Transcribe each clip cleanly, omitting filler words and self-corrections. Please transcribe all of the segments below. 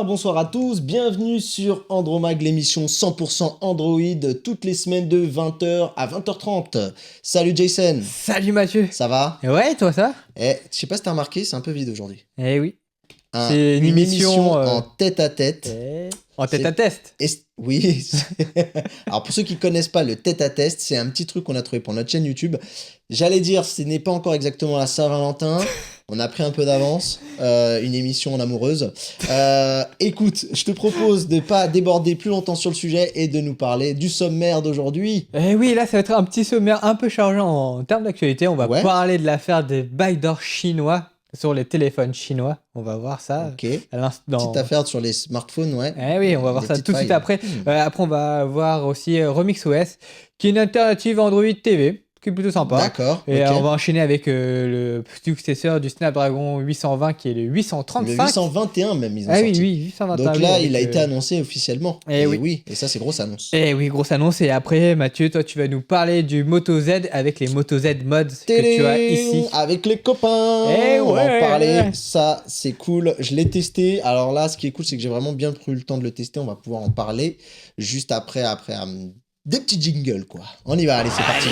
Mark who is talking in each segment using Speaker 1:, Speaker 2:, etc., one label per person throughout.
Speaker 1: Bonsoir à tous, bienvenue sur Andromag, l'émission 100% Android, toutes les semaines de 20h à 20h30. Salut Jason.
Speaker 2: Salut Mathieu.
Speaker 1: Ça va?
Speaker 2: Ouais, toi ça?
Speaker 1: Je sais pas si t'as remarqué, c'est un peu vide aujourd'hui.
Speaker 2: Eh oui.
Speaker 1: C'est une émission en tête-à-tête.
Speaker 2: En tête-à-tête.
Speaker 1: Oui. Alors pour ceux qui connaissent pas le tête-à-tête, c'est un petit truc qu'on a trouvé pour notre chaîne YouTube. J'allais dire, ce n'est pas encore exactement la Saint-Valentin. On a pris un peu d'avance, une émission en amoureuse. Écoute, je te propose de pas déborder plus longtemps sur le sujet et de nous parler du sommaire d'aujourd'hui.
Speaker 2: Eh oui, là ça va être un petit sommaire un peu chargeant en termes d'actualité. On va parler de l'affaire des backdoors chinois sur les téléphones chinois. On va voir ça.
Speaker 1: Ok. Petite affaire sur les smartphones, ouais.
Speaker 2: Eh oui, on va voir ça tout de suite après. Après, on va voir aussi RemixOS, qui est une alternative Android TV. Qui est plutôt sympa.
Speaker 1: D'accord.
Speaker 2: Et on va enchaîner avec le successeur du Snapdragon 820 qui est le 835.
Speaker 1: Le 821 même, ils ont sorti.
Speaker 2: Oui, 821.
Speaker 1: Donc là, il a été annoncé officiellement. Et oui, et ça c'est grosse annonce.
Speaker 2: Et oui, grosse annonce. Et après, Mathieu, toi tu vas nous parler du Moto Z avec les Moto Z mods que tu as ici.
Speaker 1: Avec les copains. On va en parler. Ça, c'est cool. Je l'ai testé. Alors là, ce qui est cool, c'est que j'ai vraiment bien pris le temps de le tester. On va pouvoir en parler juste après des petits jingles, quoi. On y va, allez, c'est parti.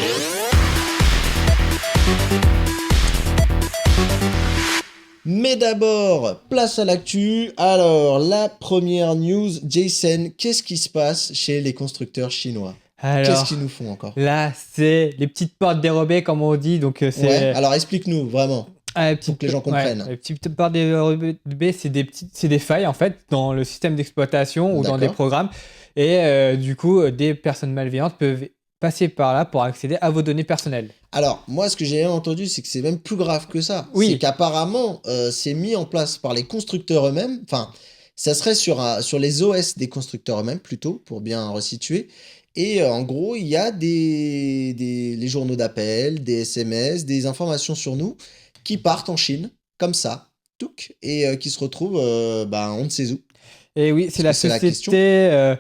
Speaker 1: Mais d'abord, place à l'actu. Alors, la première news, Jason, qu'est-ce qui se passe chez les constructeurs chinois? Qu'est-ce qu'ils nous font encore?
Speaker 2: Là, c'est les petites portes dérobées, comme on dit. Donc, c'est...
Speaker 1: Ouais, alors explique-nous, vraiment. Pour que les gens comprennent.
Speaker 2: Les petites portes dérobées, c'est des failles, en fait, dans le système d'exploitation ou dans des programmes. Et du coup, des personnes malveillantes peuvent passer par là pour accéder à vos données personnelles.
Speaker 1: Alors, moi, ce que j'ai entendu, c'est que c'est même plus grave que ça.
Speaker 2: Oui.
Speaker 1: C'est qu'apparemment, c'est mis en place par les constructeurs eux-mêmes. Enfin, ça serait sur les OS des constructeurs eux-mêmes, plutôt, pour bien resituer. Et en gros, il y a les journaux d'appel, des SMS, des informations sur nous qui partent en Chine, comme ça, touc, et qui se retrouvent, on ne sait où.
Speaker 2: Et oui, c'est la société...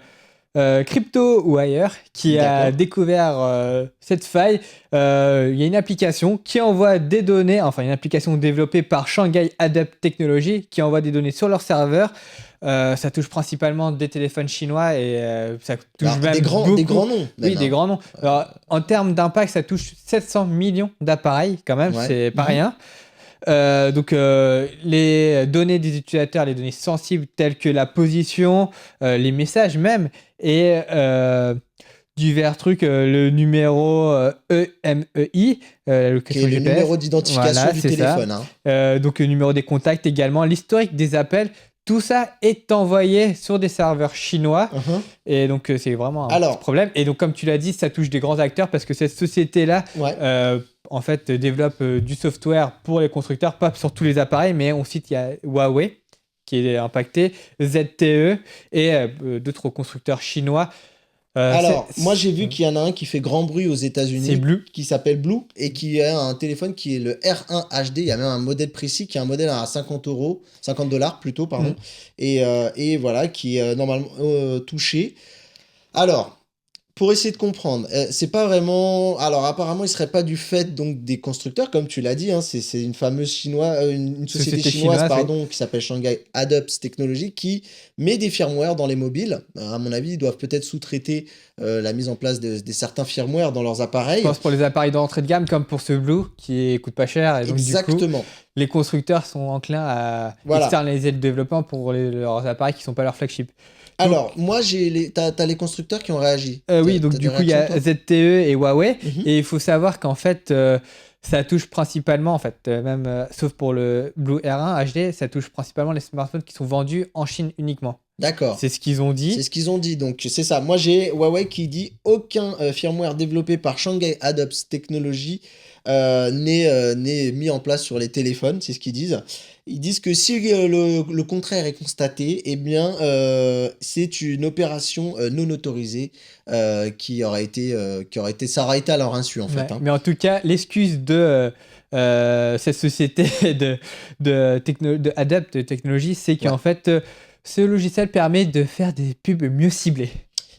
Speaker 2: CryptoWire qui a découvert cette faille. Il y a une application qui envoie des données, enfin une application développée par Shanghai Adapt Technology qui envoie des données sur leur serveur. Ça touche principalement des téléphones chinois et ça touche même
Speaker 1: des grands noms.
Speaker 2: Oui, des grands noms. Alors, en termes d'impact, ça touche 700 millions d'appareils quand même, c'est pas rien. Donc les données des utilisateurs, les données sensibles telles que la position, les messages même, et divers trucs, le numéro EMEI,
Speaker 1: qui est le numéro d'identification du téléphone.
Speaker 2: Donc le numéro des contacts également, l'historique des appels. Tout ça est envoyé sur des serveurs chinois. Et donc, c'est vraiment un petit problème. Et donc, comme tu l'as dit, ça touche des grands acteurs parce que cette société-là, en fait, développe du software pour les constructeurs, pas sur tous les appareils, mais on cite, il y a Huawei qui est impacté, ZTE et d'autres constructeurs chinois.
Speaker 1: Moi j'ai vu qu'il y en a un qui fait grand bruit aux États-Unis.
Speaker 2: C'est Blue.
Speaker 1: Qui s'appelle Blue et qui a un téléphone qui est le R1 HD. Il y a même un modèle précis qui est un modèle à $50 plutôt, pardon. Et voilà, qui est normalement touché. Alors, pour essayer de comprendre, c'est pas vraiment. Alors, apparemment, il serait pas du fait donc des constructeurs, comme tu l'as dit. C'est une fameuse une société chinoise, qui s'appelle Shanghai Adapt Technology, qui met des firmware dans les mobiles. À mon avis, ils doivent peut-être sous-traiter la mise en place de certains firmware dans leurs appareils.
Speaker 2: Je pense pour les appareils d'entrée de gamme, comme pour ce Blue, qui coûte pas cher. Et donc,
Speaker 1: exactement.
Speaker 2: Du coup, les constructeurs sont enclins à externaliser le développement pour leurs appareils qui sont pas leur flagship.
Speaker 1: Alors, moi, t'as les constructeurs qui ont réagi.
Speaker 2: Oui, donc du coup, il y a ZTE et Huawei. Et il faut savoir qu'en fait, ça touche principalement, sauf pour le Blue R1 HD, ça touche principalement les smartphones qui sont vendus en Chine uniquement.
Speaker 1: D'accord.
Speaker 2: C'est ce qu'ils ont dit.
Speaker 1: C'est ce qu'ils ont dit, donc c'est ça. Moi, j'ai Huawei qui dit aucun firmware développé par Shanghai Adapt Technology n'est mis en place sur les téléphones, c'est ce qu'ils disent. Ils disent que si le contraire est constaté, eh bien, c'est une opération non autorisée qui aurait été, ça aurait été à leur insu, en fait.
Speaker 2: Mais en tout cas, l'excuse de cette société de Adapt Technologies, c'est qu'en fait, ce logiciel permet de faire des pubs mieux ciblées.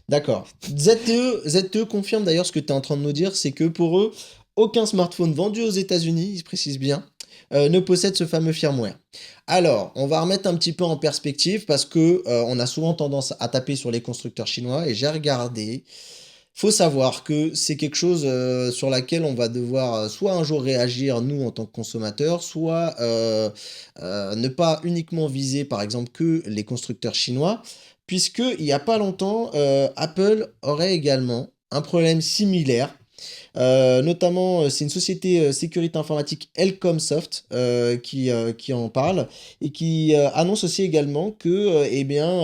Speaker 1: D'accord. ZTE confirme d'ailleurs ce que tu es en train de nous dire, c'est que pour eux, aucun smartphone vendu aux États-Unis, ils se précisent bien, ne possède ce fameux firmware. Alors, on va remettre un petit peu en perspective parce que on a souvent tendance à taper sur les constructeurs chinois et j'ai regardé. Faut savoir que c'est quelque chose sur laquelle on va devoir soit un jour réagir nous en tant que consommateurs, soit ne pas uniquement viser par exemple que les constructeurs chinois, puisque il n'y a pas longtemps, Apple aurait également un problème similaire. Notamment, c'est une société sécurité informatique Elcomsoft qui en parle et qui annonce aussi également que eh bien,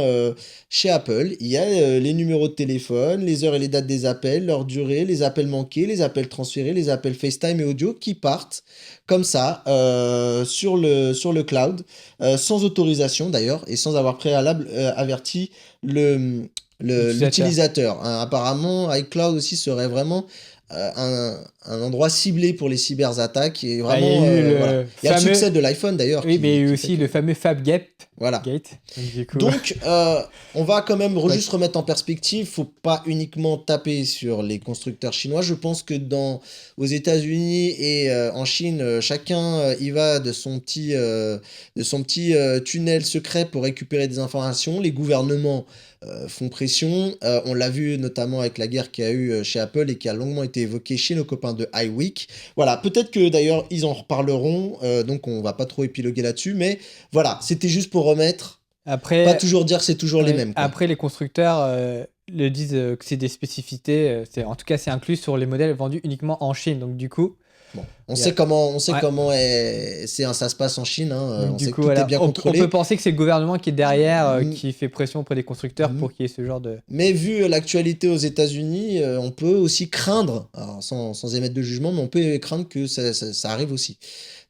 Speaker 1: chez Apple, il y a les numéros de téléphone, les heures et les dates des appels, leur durée, les appels manqués, les appels transférés, les appels FaceTime et audio qui partent comme ça sur le cloud, sans autorisation d'ailleurs et sans avoir préalable averti l'utilisateur. Hein, apparemment, iCloud aussi serait vraiment un endroit ciblé pour les cyberattaques et vraiment voilà. Il y a le succès de l'iPhone d'ailleurs.
Speaker 2: Oui, mais il y a aussi le fameux FabGate.
Speaker 1: Voilà. Donc, on va quand même juste remettre en perspective. Faut pas uniquement taper sur les constructeurs chinois. Je pense que aux États-Unis et en Chine, chacun y va de son petit tunnel secret pour récupérer des informations. Les gouvernements font pression. On l'a vu notamment avec la guerre qu'il y a eu chez Apple et qui a longuement été évoquée chez nos copains de iWeek. Voilà, peut-être que d'ailleurs ils en reparleront, donc on va pas trop épiloguer là-dessus, mais voilà, c'était juste pour remettre. Après, pas toujours dire que c'est toujours les mêmes. Quoi.
Speaker 2: Après, les constructeurs le disent que c'est des spécificités. En tout cas, c'est inclus sur les modèles vendus uniquement en Chine. Donc du coup.
Speaker 1: Bon, on sait comment ça se passe en Chine. Hein. On sait que tout est bien contrôlé.
Speaker 2: On peut penser que c'est le gouvernement qui est derrière, qui fait pression auprès des constructeurs pour qu'il y ait ce genre de.
Speaker 1: Mais vu l'actualité aux États-Unis, on peut aussi craindre, alors sans émettre de jugement, mais on peut craindre que ça arrive aussi.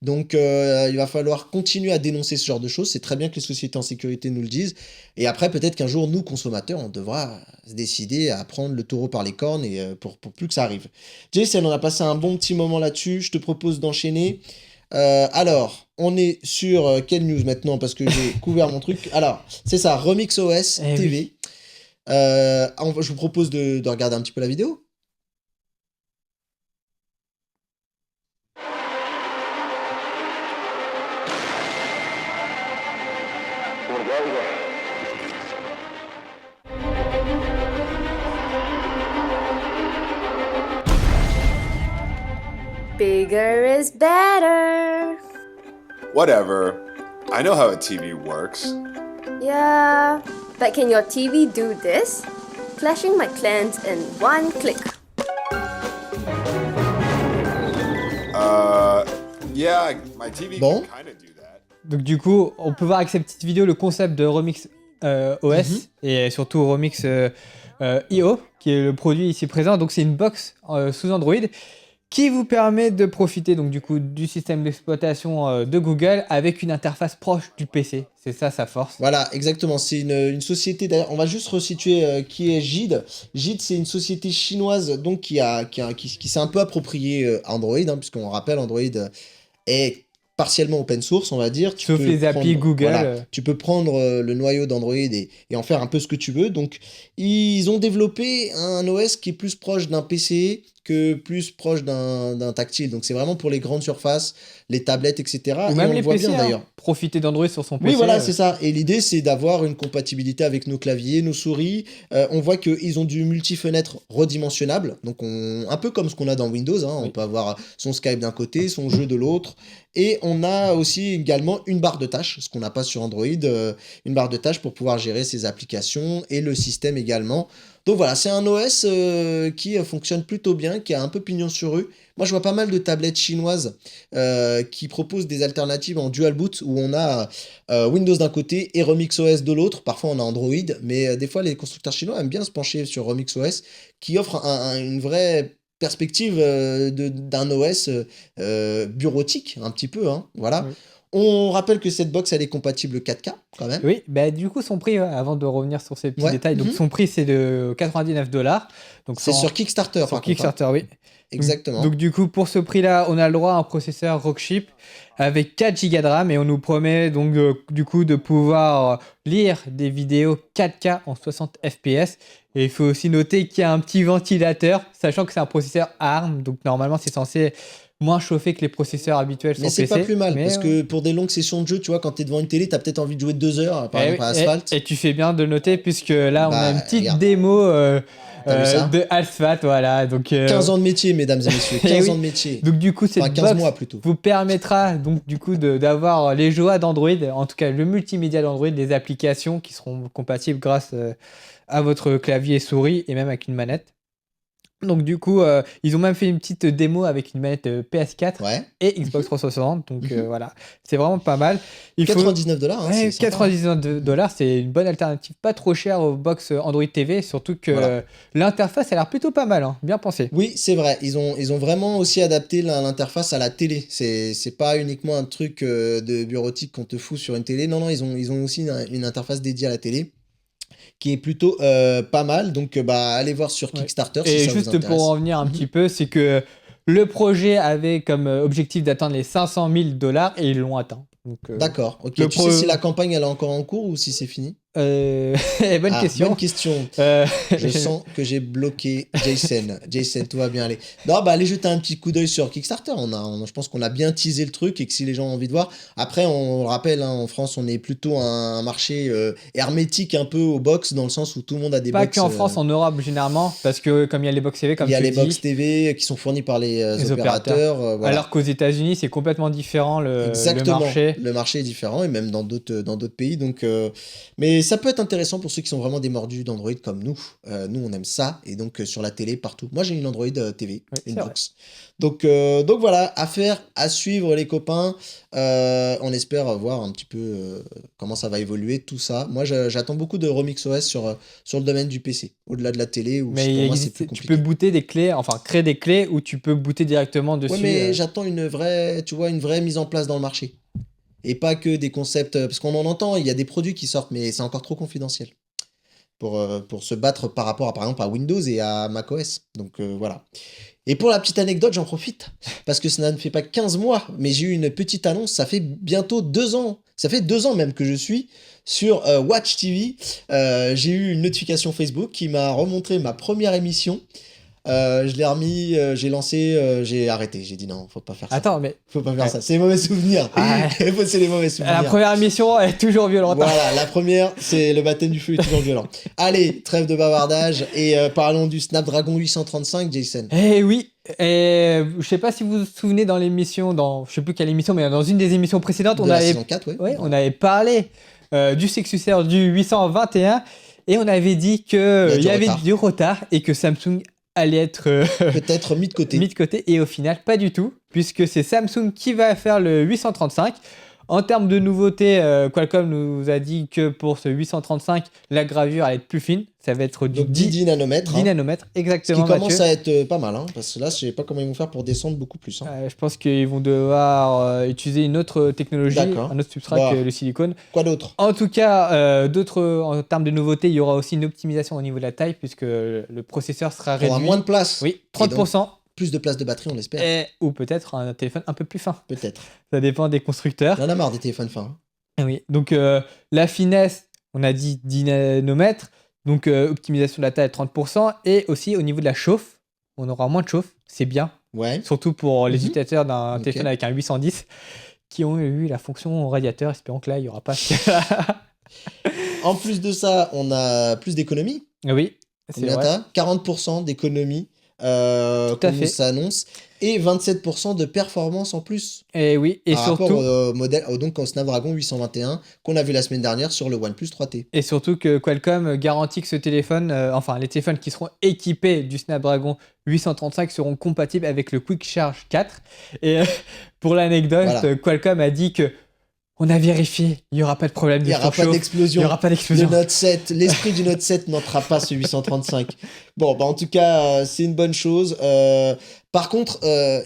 Speaker 1: Donc, il va falloir continuer à dénoncer ce genre de choses. C'est très bien que les sociétés en sécurité nous le disent. Et après, peut-être qu'un jour, nous, consommateurs, on devra se décider à prendre le taureau par les cornes et pour plus que ça arrive. Jason, on a passé un bon petit moment là-dessus. Je te propose d'enchaîner. Alors, on est sur quelle news maintenant parce que j'ai couvert mon truc. Alors, c'est ça, Remix OS TV. Oui. Je vous propose de regarder un petit peu la vidéo.
Speaker 3: Bigger is better.
Speaker 4: Whatever. I know how a TV works.
Speaker 3: Yeah, but can your TV do this? Clashing my clans in one click.
Speaker 4: Yeah, my TV
Speaker 1: bon.
Speaker 4: can kind of do that.
Speaker 2: Donc du coup, on peut voir avec cette petite vidéo le concept de Remix OS et surtout Remix IO, qui est le produit ici présent. Donc c'est une box sous Android qui vous permet de profiter donc du coup du système d'exploitation de Google avec une interface proche du PC. C'est ça sa force.
Speaker 1: Voilà, exactement. C'est une société. D'ailleurs, on va juste resituer qui est JID. JID, c'est une société chinoise donc qui s'est un peu approprié Android, hein, puisqu'on rappelle Android est partiellement open source, on va dire.
Speaker 2: Sauf les API Google.
Speaker 1: Voilà, tu peux prendre le noyau d'Android et en faire un peu ce que tu veux. Donc, ils ont développé un OS qui est plus proche d'un PC que plus proche d'un tactile. Donc, c'est vraiment pour les grandes surfaces, les tablettes, etc.
Speaker 2: Ou même les PC,
Speaker 1: bien, d'ailleurs.
Speaker 2: Profiter d'Android sur son PC.
Speaker 1: Oui, voilà, c'est ça. Et l'idée, c'est d'avoir une compatibilité avec nos claviers, nos souris. On voit qu'ils ont du multi-fenêtre redimensionnable. Donc, un peu comme ce qu'on a dans Windows. Hein. On peut avoir son Skype d'un côté, son jeu de l'autre. Et on a aussi également une barre de tâches, ce qu'on n'a pas sur Android. Une barre de tâches pour pouvoir gérer ses applications et le système également. Donc voilà, c'est un OS qui fonctionne plutôt bien, qui a un peu pignon sur rue. Moi, je vois pas mal de tablettes chinoises qui proposent des alternatives en dual boot où on a Windows d'un côté et Remix OS de l'autre. Parfois, on a Android, mais des fois, les constructeurs chinois aiment bien se pencher sur Remix OS qui offre une vraie perspective d'un OS bureautique, un petit peu. Hein, voilà. Oui. On rappelle que cette box, elle est compatible 4K quand même.
Speaker 2: Oui, bah, du coup, son prix, avant de revenir sur ces petits détails, donc son prix, c'est de $99. Donc
Speaker 1: c'est sur Kickstarter,
Speaker 2: sur Kickstarter, oui.
Speaker 1: Exactement.
Speaker 2: Donc, du coup, pour ce prix-là, on a le droit à un processeur Rockchip avec 4 Go de RAM et on nous promet donc du coup de pouvoir lire des vidéos 4K en 60 fps. Et il faut aussi noter qu'il y a un petit ventilateur, sachant que c'est un processeur ARM, donc normalement c'est censé moins chauffer que les processeurs habituels sur PC.
Speaker 1: Mais c'est pas plus mal, parce que pour des longues sessions de jeu, tu vois, quand t'es devant une télé, t'as peut-être envie de jouer 2 heures, par exemple à Asphalt.
Speaker 2: Et tu fais bien de le noter, puisque là, on a une petite démo de Asphalt, voilà. Donc,
Speaker 1: 15 ans de métier, mesdames et messieurs, 15 ans de métier.
Speaker 2: Donc du coup, cette
Speaker 1: 15 mois plutôt.
Speaker 2: Vous permettra donc du coup d'avoir les joies d'Android, en tout cas le multimédia d'Android, des applications qui seront compatibles grâce à votre clavier et souris, et même avec une manette. Donc du coup, ils ont même fait une petite démo avec une manette PS4 et Xbox 360. Donc voilà, c'est vraiment pas mal.
Speaker 1: $99, hein, c'est
Speaker 2: $99, c'est une bonne alternative, pas trop chère aux box Android TV, surtout que l'interface a l'air plutôt pas mal, hein, bien pensé.
Speaker 1: Oui, c'est vrai, ils ont vraiment aussi adapté l'interface à la télé. C'est pas uniquement un truc de bureautique qu'on te fout sur une télé. Non, ils ont aussi une interface dédiée à la télé, qui est plutôt pas mal, donc allez voir sur Kickstarter si ça vous intéresse.
Speaker 2: Et juste pour en revenir un petit peu, c'est que le projet avait comme objectif d'atteindre les $500,000 et ils l'ont atteint.
Speaker 1: D'accord, ok. Tu sais si la campagne elle est encore en cours ou si c'est fini?
Speaker 2: Bonne question.
Speaker 1: Bonne question. Je sens que j'ai bloqué Jason. Jason, tout va bien aller. Non, allez jeter un petit coup d'œil sur Kickstarter. Je pense qu'on a bien teasé le truc et que si les gens ont envie de voir. Après, on le rappelle, hein, en France, on est plutôt un marché hermétique un peu aux box, dans le sens où tout le monde a des box.
Speaker 2: Pas qu'en France, en Europe généralement, parce que comme il y a les box TV, comme tu dis.
Speaker 1: Il y a les box TV qui sont fournis par les opérateurs. Voilà.
Speaker 2: Alors qu'aux États-Unis, c'est complètement différent le marché.
Speaker 1: Le marché est différent et même dans d'autres pays. Donc, mais ça peut être intéressant pour ceux qui sont vraiment des mordus d'Android comme nous. Nous, on aime ça. Et donc, sur la télé, partout. Moi, j'ai une Android TV, une box. Donc voilà, affaire à suivre, les copains. On espère voir un petit peu comment ça va évoluer, tout ça. Moi, j'attends beaucoup de RemixOS sur le domaine du PC, au-delà de la télé. Où
Speaker 2: mais pour moi, c'est plus compliqué. Tu peux booter des clés, enfin, créer des clés où tu peux booter directement dessus.
Speaker 1: Ouais, mais j'attends une vraie mise en place dans le marché. Et pas que des concepts, parce qu'on en entend, il y a des produits qui sortent, mais c'est encore trop confidentiel pour se battre par rapport par exemple à Windows et à macOS. Donc voilà. Et pour la petite anecdote, j'en profite, parce que ça ne fait pas 15 mois, mais j'ai eu une petite annonce, ça fait bientôt 2 ans. Ça fait 2 ans même que je suis sur Watch TV. J'ai eu une notification Facebook qui m'a remontré ma première émission. Je l'ai remis, j'ai lancé, j'ai arrêté, j'ai dit non, faut pas faire ça.
Speaker 2: Attends, mais
Speaker 1: faut pas faire ça, c'est les mauvais souvenirs. C'est les mauvais souvenirs.
Speaker 2: La première émission est toujours violente.
Speaker 1: Voilà, la première, c'est le baptême du feu est toujours violent. Allez, trêve de bavardage et parlons du Snapdragon 835, Jason.
Speaker 2: Eh oui, et je sais pas si vous vous souvenez dans l'émission, je sais plus quelle émission, mais dans une des émissions précédentes, on avait parlé du successeur du 821 et on avait dit qu'il y avait du retard et que Samsung allait être
Speaker 1: peut-être mis de côté.
Speaker 2: Et au final, pas du tout, puisque c'est Samsung qui va faire le 835. En termes de nouveautés, Qualcomm nous a dit que pour ce 835, la gravure allait être plus fine. Ça va être du
Speaker 1: 10 nanomètres.
Speaker 2: 10 nanomètres, exactement.
Speaker 1: Ce qui commence à être pas mal, hein, parce que là, je sais pas comment ils vont faire pour descendre beaucoup plus. Hein.
Speaker 2: Je pense qu'ils vont devoir utiliser une autre technologie, un autre substrat que le silicone.
Speaker 1: Quoi d'autre?
Speaker 2: En tout cas, en termes de nouveautés, il y aura aussi une optimisation au niveau de la taille, puisque le processeur sera réduit.
Speaker 1: Il aura moins de place.
Speaker 2: Oui, 30%.
Speaker 1: Plus de place de batterie, on l'espère.
Speaker 2: Ou peut-être un téléphone un peu plus fin.
Speaker 1: Peut-être.
Speaker 2: Ça dépend des constructeurs.
Speaker 1: On en a marre des téléphones fins.
Speaker 2: Oui, donc la finesse, on a dit 10 nanomètres, donc optimisation de la taille 30%, et aussi au niveau de la chauffe, on aura moins de chauffe, c'est bien.
Speaker 1: Ouais.
Speaker 2: Surtout pour les utilisateurs d'un téléphone avec un 810 qui ont eu la fonction radiateur, espérons que là, il n'y aura pas.
Speaker 1: En plus de ça, on a plus d'économie.
Speaker 2: Oui,
Speaker 1: c'est vrai. 40% d'économie. Comme ça annonce, et 27% de performance en plus.
Speaker 2: Et oui, et
Speaker 1: par
Speaker 2: surtout
Speaker 1: rapport au modèle, donc au Snapdragon 821 qu'on a vu la semaine dernière sur le OnePlus 3T.
Speaker 2: Et surtout que Qualcomm garantit que ce téléphone, les téléphones qui seront équipés du Snapdragon 835 seront compatibles avec le Quick Charge 4. Et pour l'anecdote, Qualcomm a dit que on a vérifié, il n'y aura pas de problème de surchauffe. Il n'y aura pas d'explosion.
Speaker 1: Le Note 7, l'esprit du Note 7 n'entrera pas ce 835. Bon, en tout cas, c'est une bonne chose. Par contre,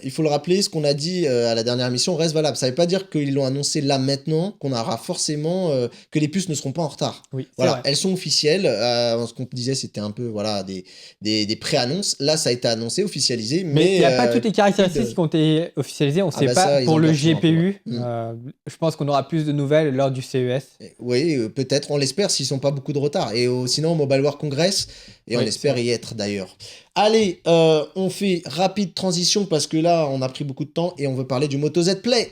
Speaker 1: il faut le rappeler, ce qu'on a dit à la dernière émission reste valable. Ça veut pas dire qu'ils l'ont annoncé là maintenant, qu'on aura forcément que les puces ne seront pas en retard.
Speaker 2: Oui,
Speaker 1: voilà,
Speaker 2: vrai.
Speaker 1: elles sont officielles. Ce qu'on disait, c'était un peu voilà des pré-annonces. Là, ça a été annoncé, officialisé,
Speaker 2: mais il n'y a pas toutes les caractéristiques qui ont été officialisées. On ne sait pas
Speaker 1: ça,
Speaker 2: pour le
Speaker 1: souvent,
Speaker 2: GPU. Je pense qu'on aura plus de nouvelles lors du CES.
Speaker 1: Oui, peut-être. On l'espère s'ils sont pas beaucoup de retard. Et sinon, au Mobile World Congress, et on espère y être d'ailleurs. Allez, on fait rapide transition parce que là, on a pris beaucoup de temps et on veut parler du Moto Z Play.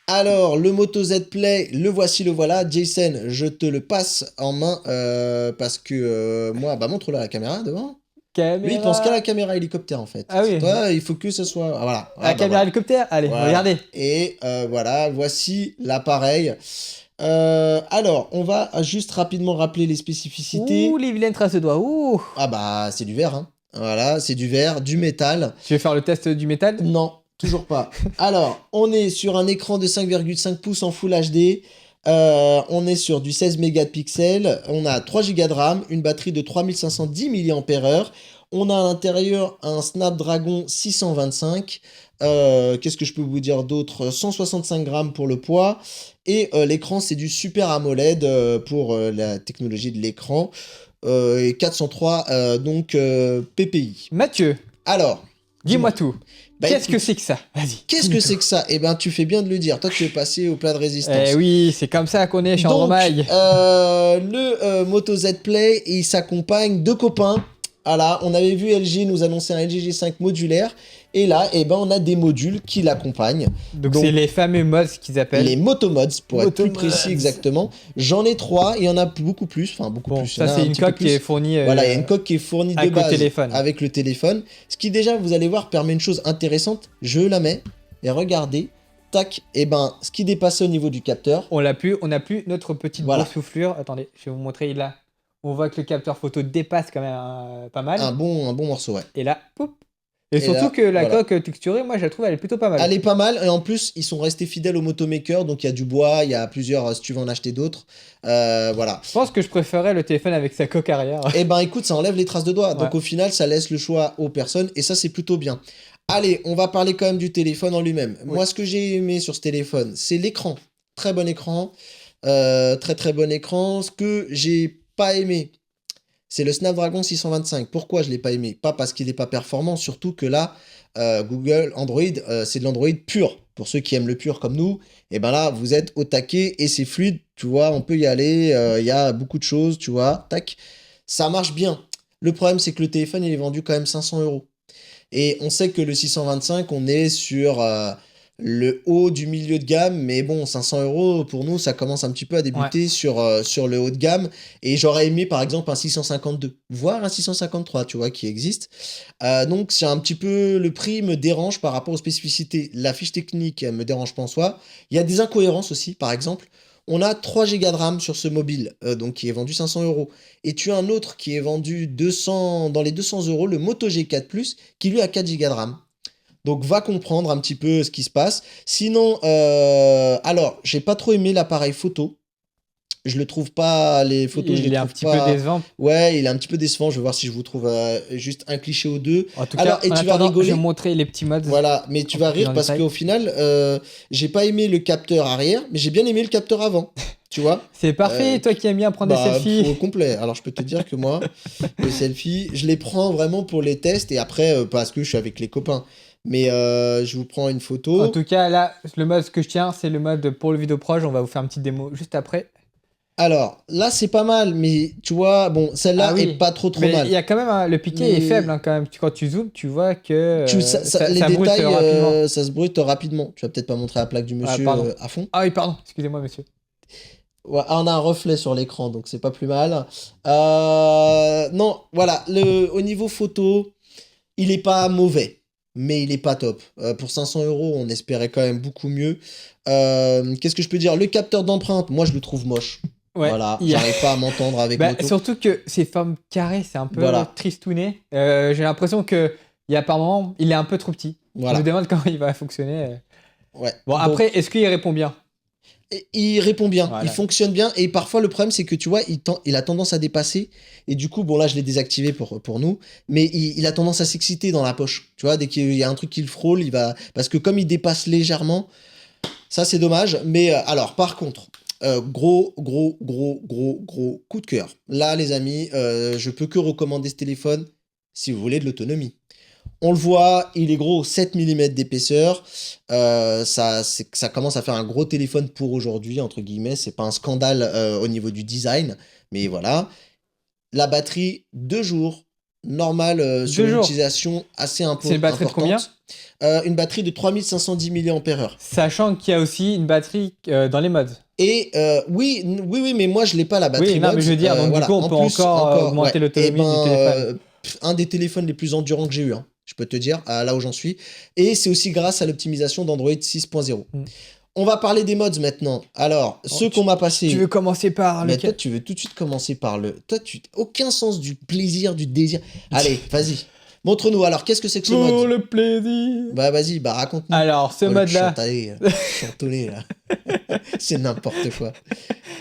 Speaker 1: Alors, le Moto Z Play, le voici, le voilà. Jason, je te le passe en main parce que moi, montre-le à la caméra devant. Lui, il pense qu'à la caméra hélicoptère en fait.
Speaker 2: Ah oui.
Speaker 1: Toi, il faut que ce soit. Ah, voilà.
Speaker 2: La caméra hélicoptère. Allez, regardez.
Speaker 1: Et voilà, voici l'appareil. Alors, on va juste rapidement rappeler les spécificités.
Speaker 2: Ouh, les vilaines traces de doigts. Ouh.
Speaker 1: Ah c'est du verre. Hein. Voilà, c'est du verre, du métal.
Speaker 2: Tu veux faire le test du métal ?
Speaker 1: Non, toujours pas. Alors, on est sur un écran de 5,5 pouces en Full HD. On est sur du 16 mégapixels. On a 3 Go de RAM, une batterie de 3510 mAh. On a à l'intérieur un Snapdragon 625. Qu'est-ce que je peux vous dire d'autre ? 165 grammes pour le poids. Et l'écran, c'est du Super AMOLED pour la technologie de l'écran. Et 403 ppi.
Speaker 2: Mathieu,
Speaker 1: alors,
Speaker 2: dis-moi tout. Qu'est-ce que c'est que ça ? Vas-y.
Speaker 1: Qu'est-ce que c'est que ça ? Eh ben, tu fais bien de le dire. Toi, tu es passé au plat de résistance.
Speaker 2: Eh oui, c'est comme ça qu'on est chez Andromaille.
Speaker 1: Le Moto Z Play, il s'accompagne de copains. Voilà, on avait vu LG nous annoncer un LG G5 modulaire. Et là, on a des modules qui l'accompagnent.
Speaker 2: Donc c'est les fameux mods qu'ils appellent.
Speaker 1: Les Motomods, pour être plus précis exactement. J'en ai 3, il y en a beaucoup plus. Enfin, beaucoup plus.
Speaker 2: Ça, c'est une coque qui est fournie.
Speaker 1: Voilà, il y a une coque qui est fournie de base avec le téléphone. Ce qui, déjà, vous allez voir, permet une chose intéressante. Je la mets et regardez. Tac, ce qui dépassait au niveau du capteur.
Speaker 2: On n'a plus notre petite boursouflure. Attendez, je vais vous montrer là. On voit que le capteur photo dépasse quand même pas mal.
Speaker 1: Un bon morceau, ouais.
Speaker 2: Et là, poup. Et surtout là, que la coque texturée, moi je la trouve, elle est plutôt pas mal.
Speaker 1: Elle est pas mal, et en plus, ils sont restés fidèles au Motomaker, donc il y a du bois, il y a plusieurs, si tu veux en acheter d'autres. Voilà.
Speaker 2: Je pense que je préférais le téléphone avec sa coque arrière.
Speaker 1: Eh écoute, ça enlève les traces de doigts, donc au final, ça laisse le choix aux personnes, et ça, c'est plutôt bien. Allez, on va parler quand même du téléphone en lui-même. Oui. Moi, ce que j'ai aimé sur ce téléphone, c'est l'écran. Très bon écran. Très très bon écran. Ce que j'ai pas aimé, c'est le Snapdragon 625. Pourquoi je ne l'ai pas aimé ? Pas parce qu'il n'est pas performant, surtout que là, Google, Android, c'est de l'Android pur. Pour ceux qui aiment le pur comme nous, et là, vous êtes au taquet et c'est fluide, tu vois, on peut y aller, il y a beaucoup de choses, tu vois, tac. Ça marche bien. Le problème, c'est que le téléphone, il est vendu quand même 500 €. Et on sait que le 625, on est sur le haut du milieu de gamme, mais bon, 500 € pour nous, ça commence un petit peu à débuter sur le haut de gamme. Et j'aurais aimé par exemple un 652, voire un 653, tu vois, qui existe. Donc c'est un petit peu, le prix me dérange par rapport aux spécificités. La fiche technique, elle me dérange pas en soi. Il y a des incohérences aussi, par exemple. On a 3 Go de RAM sur ce mobile, donc qui est vendu 500 €. Et tu as un autre qui est vendu dans les 200 €, le Moto G4+, qui lui a 4 Go de RAM. Donc va comprendre un petit peu ce qui se passe. Sinon, alors, j'ai pas trop aimé l'appareil photo. Je le trouve pas, les photos,
Speaker 2: il est un petit peu décevant.
Speaker 1: Ouais, il est un petit peu décevant. Je vais voir si je vous trouve juste un cliché ou deux.
Speaker 2: En tout cas, tu vas rigoler. Je vais montrer les petits mods.
Speaker 1: Voilà, mais tu vas rire parce qu'au final, j'ai pas aimé le capteur arrière, mais j'ai bien aimé le capteur avant. Tu vois ?
Speaker 2: C'est parfait, toi qui aimes bien prendre des selfies.
Speaker 1: Au complet. Alors je peux te dire que moi, les selfies, je les prends vraiment pour les tests et après parce que je suis avec les copains. Mais je vous prends une photo.
Speaker 2: En tout cas, là, le mode que je tiens, c'est le mode pour le vidéo proche. On va vous faire une petite démo juste après.
Speaker 1: Alors, là, c'est pas mal, mais tu vois, bon, celle-là est pas trop mal.
Speaker 2: Il y a quand même, le piqué est faible quand même. Quand tu zoomes, tu vois que
Speaker 1: les détails, ça se brute rapidement. Tu vas peut-être pas montrer la plaque du monsieur à fond.
Speaker 2: Ah oui, pardon, excusez-moi, monsieur.
Speaker 1: Ouais, on a un reflet sur l'écran, donc c'est pas plus mal. Non, voilà, au niveau photo, il est pas mauvais, mais il est pas top. Pour 500 €, on espérait quand même beaucoup mieux. Qu'est-ce que je peux dire ? Le capteur d'empreinte, moi, je le trouve moche. Ouais, voilà, j'arrive pas à m'entendre avec Moto.
Speaker 2: Surtout que ces formes carrées, c'est un peu tristouné. J'ai l'impression que par moment, il est un peu trop petit. Voilà. Je me demande comment il va fonctionner.
Speaker 1: Ouais.
Speaker 2: Bon, après, est-ce qu'il répond bien ?
Speaker 1: il répond bien,
Speaker 2: Voilà.
Speaker 1: il fonctionne bien. Et parfois, le problème, c'est que tu vois, il a tendance à dépasser. Et du coup, bon, là, je l'ai désactivé pour nous. Mais il a tendance à s'exciter dans la poche. Tu vois, dès qu'il y a un truc qui le frôle, il va. Parce que comme il dépasse légèrement, ça, c'est dommage. Mais alors, par contre. Gros coup de cœur. Là, les amis, je peux que recommander ce téléphone si vous voulez de l'autonomie. On le voit, il est gros, 7 mm d'épaisseur. Ça commence à faire un gros téléphone pour aujourd'hui, entre guillemets. C'est pas un scandale au niveau du design, mais voilà. La batterie, 2 jours. Normale sur une utilisation assez importante.
Speaker 2: C'est une batterie de combien
Speaker 1: une batterie de 3510 mAh.
Speaker 2: Sachant qu'il y a aussi une batterie dans les mods.
Speaker 1: Et oui, mais moi je l'ai pas la batterie.
Speaker 2: Oui, non, mais je veux dire, donc voilà. Du coup, on peut encore augmenter l'autonomie du téléphone.
Speaker 1: Un des téléphones les plus endurants que j'ai eu, hein, je peux te dire, là où j'en suis. Et c'est aussi grâce à l'optimisation d'Android 6.0. On va parler des mods maintenant. Alors, ceux qu'on m'a passés.
Speaker 2: Tu veux commencer par
Speaker 1: lequel ? Toi, tu veux tout de suite commencer par le. Toi, aucun sens du plaisir, du désir. Allez, vas-y. Montre-nous. Alors, qu'est-ce que c'est que ce mode ?
Speaker 2: Pour le plaisir.
Speaker 1: Bah, vas-y, raconte-nous.
Speaker 2: Alors, ce mode-là.
Speaker 1: Chantonner, là. C'est n'importe quoi.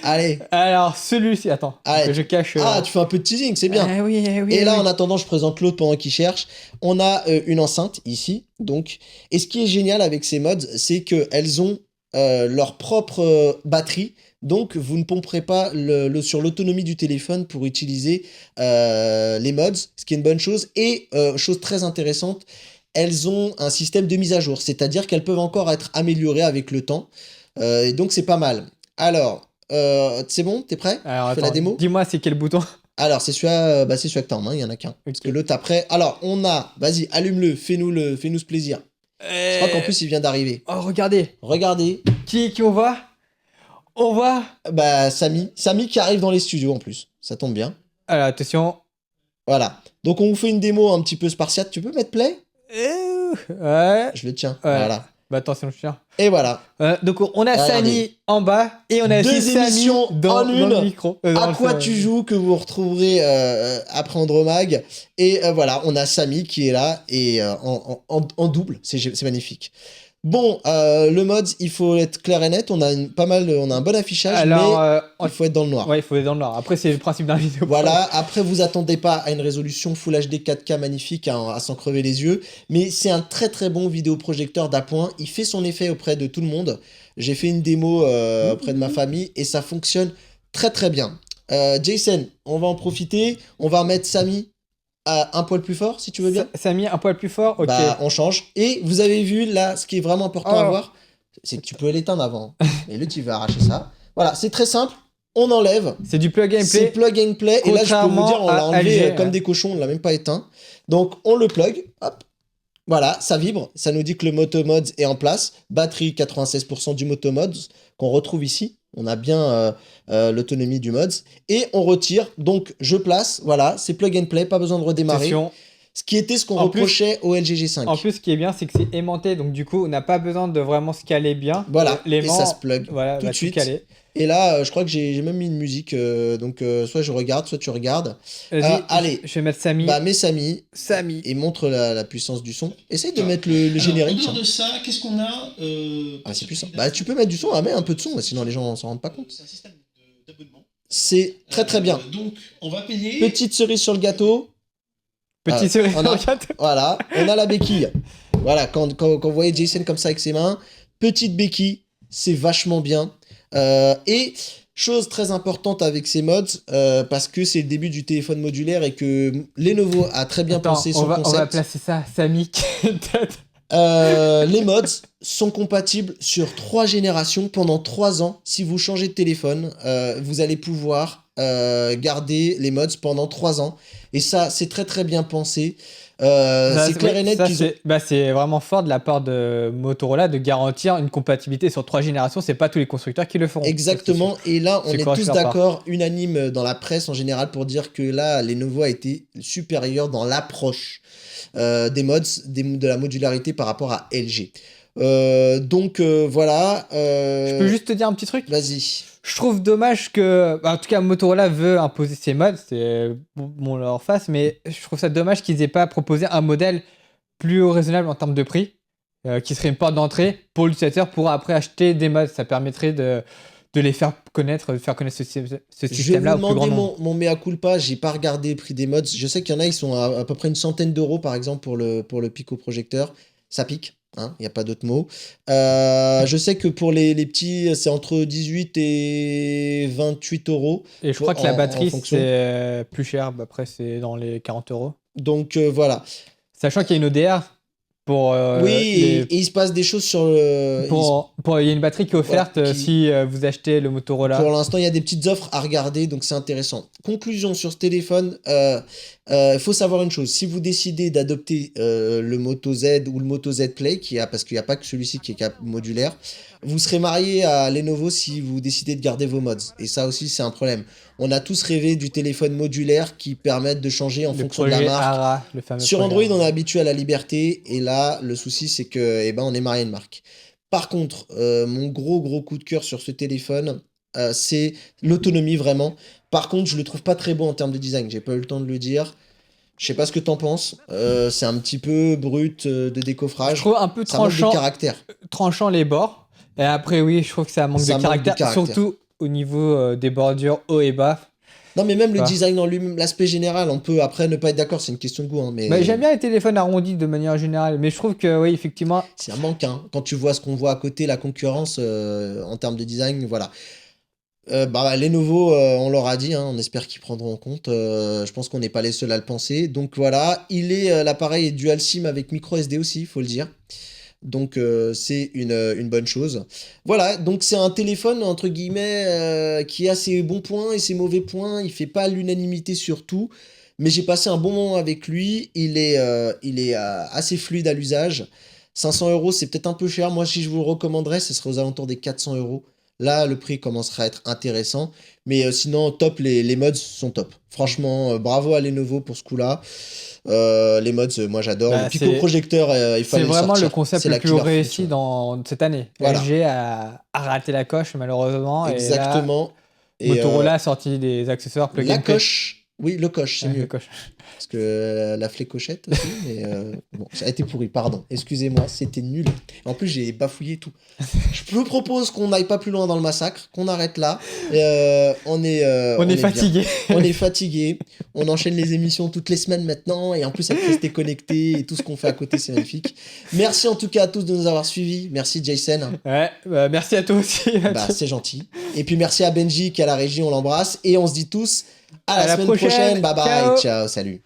Speaker 1: Allez.
Speaker 2: Alors, celui-ci. Attends.
Speaker 1: Allez.
Speaker 2: Que je cache.
Speaker 1: Tu fais un peu de teasing, c'est bien.
Speaker 2: Oui.
Speaker 1: Et là, en attendant, je présente l'autre pendant qu'il cherche. On a une enceinte ici. Donc, et ce qui est génial avec ces mods, c'est qu'elles ont leur propre batterie. Donc, vous ne pomperez pas sur l'autonomie du téléphone pour utiliser les mods, ce qui est une bonne chose. Et, chose très intéressante, elles ont un système de mise à jour, c'est-à-dire qu'elles peuvent encore être améliorées avec le temps. Et donc, c'est pas mal. Alors, c'est bon ? T'es prêt ?
Speaker 2: Alors,
Speaker 1: fais la démo ?
Speaker 2: Dis-moi, c'est quel bouton ?
Speaker 1: Alors, c'est celui-là que t'as en main, il n'y en a qu'un. Okay. Parce que l'autre après... Alors, on a... Vas-y, allume-le, fais-nous ce plaisir. Je crois qu'en plus, il vient d'arriver.
Speaker 2: Oh, regardez. Qui on voit ? On voit
Speaker 1: Samy qui arrive dans les studios en plus. Ça tombe bien.
Speaker 2: Alors, attention.
Speaker 1: Voilà. Donc, on vous fait une démo un petit peu spartiate. Tu peux mettre play ?
Speaker 2: Ouais.
Speaker 1: Je le tiens.
Speaker 2: Ouais.
Speaker 1: Voilà.
Speaker 2: Bah, attention, je tiens.
Speaker 1: Et voilà.
Speaker 2: Donc, on a Samy en bas et on a aussi Samy dans le micro.
Speaker 1: À quoi tu joues que vous retrouverez après Andromag. Et voilà, on a Samy qui est là et en double. C'est magnifique. Bon, le mode, il faut être clair et net. On a un bon affichage, mais il faut être dans le noir.
Speaker 2: Ouais, il faut être dans le noir. Après, c'est le principe d'un vidéo.
Speaker 1: Voilà. Après, vous attendez pas à une résolution Full HD 4K magnifique à s'en crever les yeux, mais c'est un très très bon vidéoprojecteur d'appoint. Il fait son effet auprès de tout le monde. J'ai fait une démo auprès de ma famille et ça fonctionne très très bien. Jason, on va en profiter. On va mettre Samy un poil plus fort, si tu veux bien.
Speaker 2: Samy, un poil plus fort, ok.
Speaker 1: Bah, on change. Et vous avez vu, là, ce qui est vraiment important à voir, c'est que tu peux l'éteindre avant. Et là, tu vas arracher ça. Voilà, c'est très simple. On enlève.
Speaker 2: C'est du plug and play.
Speaker 1: C'est plug and play. Et là, je peux vous dire, on l'a enlevé comme des cochons, on l'a même pas éteint. Donc, on le plug. Hop. Voilà, ça vibre. Ça nous dit que le Motomods est en place. Batterie 96% du Motomods qu'on retrouve ici. On a bien l'autonomie du mods. Et on retire. Donc, je place. Voilà, c'est plug and play. Pas besoin de redémarrer.
Speaker 2: Attention.
Speaker 1: Ce qui était ce qu'on reprochait au LG G5.
Speaker 2: En plus, ce qui est bien, c'est que c'est aimanté. Donc, du coup, on n'a pas besoin de vraiment se caler bien.
Speaker 1: Voilà, et ça se plug
Speaker 2: voilà,
Speaker 1: tout de suite.
Speaker 2: Caler.
Speaker 1: Et là, je crois que j'ai même mis une musique. Donc, soit je regarde, soit tu regardes. Allez.
Speaker 2: Je vais mettre Samy.
Speaker 1: Mets Samy. Et montre la puissance du son. Essaye de mettre le générique.
Speaker 5: En dehors de ça, qu'est-ce qu'on a
Speaker 1: c'est puissant. Tu peux mettre du son. Mets un peu de son, sinon les gens s'en rendent pas compte.
Speaker 5: C'est un système d'abonnement.
Speaker 1: C'est très très bien.
Speaker 5: Donc, on va payer.
Speaker 1: Petite cerise sur le gâteau.
Speaker 2: Petite cerise sur le gâteau.
Speaker 1: Voilà, on a la béquille. Voilà, quand vous voyez Jason comme ça avec ses mains, petite béquille, c'est vachement bien. Et chose très importante avec ces mods, parce que c'est le début du téléphone modulaire et que Lenovo a très bien pensé son concept.
Speaker 2: On va placer ça, Samy.
Speaker 1: Les mods sont compatibles sur 3 générations pendant 3 ans. Si vous changez de téléphone, vous allez pouvoir garder les mods pendant 3 ans. Et ça, c'est très très bien pensé. C'est clair et net qu'ils ont...
Speaker 2: c'est vraiment fort de la part de Motorola de garantir une compatibilité sur 3 générations. C'est pas tous les constructeurs qui le feront.
Speaker 1: Exactement. Et là, on est tous d'accord, unanime dans la presse en général, pour dire que là, Lenovo a été supérieur dans l'approche des mods, de la modularité par rapport à LG. Donc voilà.
Speaker 2: Je peux juste te dire un petit truc ?
Speaker 1: Vas-y.
Speaker 2: Je trouve dommage que, en tout cas, Motorola veut imposer ses mods, c'est bon leur face, mais je trouve ça dommage qu'ils aient pas proposé un modèle plus raisonnable en termes de prix. qui serait une porte d'entrée pour l'utilisateur pour après acheter des mods. Ça permettrait de les faire connaître, de faire connaître ce système-là au plus grand nombre.
Speaker 1: Je vais vous demander mon mea culpa, j'ai pas regardé le prix des mods. Je sais qu'il y en a, ils sont à peu près une centaine d'euros par exemple pour le Pico projecteur. Ça pique, il n'y a pas d'autre mot. Je sais que pour les petits, c'est entre 18 et 28 euros.
Speaker 2: Et je crois que la batterie, c'est plus cher. Après, c'est dans les 40 euros.
Speaker 1: Donc voilà.
Speaker 2: Sachant qu'il y a une ODR.
Speaker 1: Et il se passe des choses sur le...
Speaker 2: Il y a une batterie qui est offerte si vous achetez le Motorola.
Speaker 1: Pour l'instant, il y a des petites offres à regarder, donc c'est intéressant. Conclusion sur ce téléphone, il faut savoir une chose. Si vous décidez d'adopter le Moto Z ou le Moto Z Play, parce qu'il n'y a pas que celui-ci qui est modulaire, vous serez marié à Lenovo si vous décidez de garder vos mods. Et ça aussi, c'est un problème. On a tous rêvé du téléphone modulaire qui permette de changer en fonction de la marque. Sur Android, on est habitué à la liberté. Et là, le souci, c'est que, on est marié à une marque. Par contre, mon gros coup de cœur sur ce téléphone, c'est l'autonomie vraiment. Par contre, je le trouve pas très beau en termes de design. J'ai pas eu le temps de le dire. Je sais pas ce que t'en penses. C'est un petit peu brut de décoffrage.
Speaker 2: Je trouve un peu tranchant, tranchant les bords. Et après, oui, je trouve que ça manque de caractère. Surtout au niveau des bordures haut et bas.
Speaker 1: Non, mais même le design en lui-même, l'aspect général, on peut après ne pas être d'accord, c'est une question de goût.
Speaker 2: Mais j'aime bien les téléphones arrondis de manière générale, mais je trouve que, oui, effectivement...
Speaker 1: C'est un manque, quand tu vois ce qu'on voit à côté, la concurrence en termes de design, voilà. Lenovo, on leur a dit, on espère qu'ils prendront en compte. Je pense qu'on n'est pas les seuls à le penser. Donc voilà, l'appareil est dual SIM avec micro SD aussi, il faut le dire. Donc c'est une bonne chose. Voilà, donc c'est un téléphone entre guillemets qui a ses bons points et ses mauvais points. Il fait pas l'unanimité sur tout, mais j'ai passé un bon moment avec lui. Il est assez fluide à l'usage. 500 euros, c'est peut-être un peu cher. Moi, si je vous le recommanderais, ce serait aux alentours des 400 euros. Là, le prix commencera à être intéressant. Mais sinon, top, les mods sont top. Franchement, bravo à Lenovo pour ce coup-là. Les mods, moi j'adore. Le Pico projecteur, il fallait le sortir.
Speaker 2: C'est vraiment le concept le plus réussi dans cette année.
Speaker 1: Voilà.
Speaker 2: LG a raté la coche malheureusement.
Speaker 1: Exactement.
Speaker 2: Et là, Motorola a sorti des accessoires plug and play.
Speaker 1: Oui, le coche, c'est mieux.
Speaker 2: Le coche.
Speaker 1: Parce que la flécochette aussi, mais bon, ça a été pourri, pardon. Excusez-moi, c'était nul. En plus, j'ai bafouillé tout. Je vous propose qu'on n'aille pas plus loin dans le massacre, qu'on arrête là. On est
Speaker 2: fatigué.
Speaker 1: On est fatigué. On enchaîne les émissions toutes les semaines maintenant, et en plus, avec rester connecté et tout ce qu'on fait à côté, c'est magnifique. Merci en tout cas à tous de nous avoir suivis. Merci Jason.
Speaker 2: Ouais, merci à toi aussi.
Speaker 1: C'est gentil. Et puis merci à Benji qui est à la régie, on l'embrasse. Et on se dit tous à la semaine prochaine. Bye bye. Ciao salut.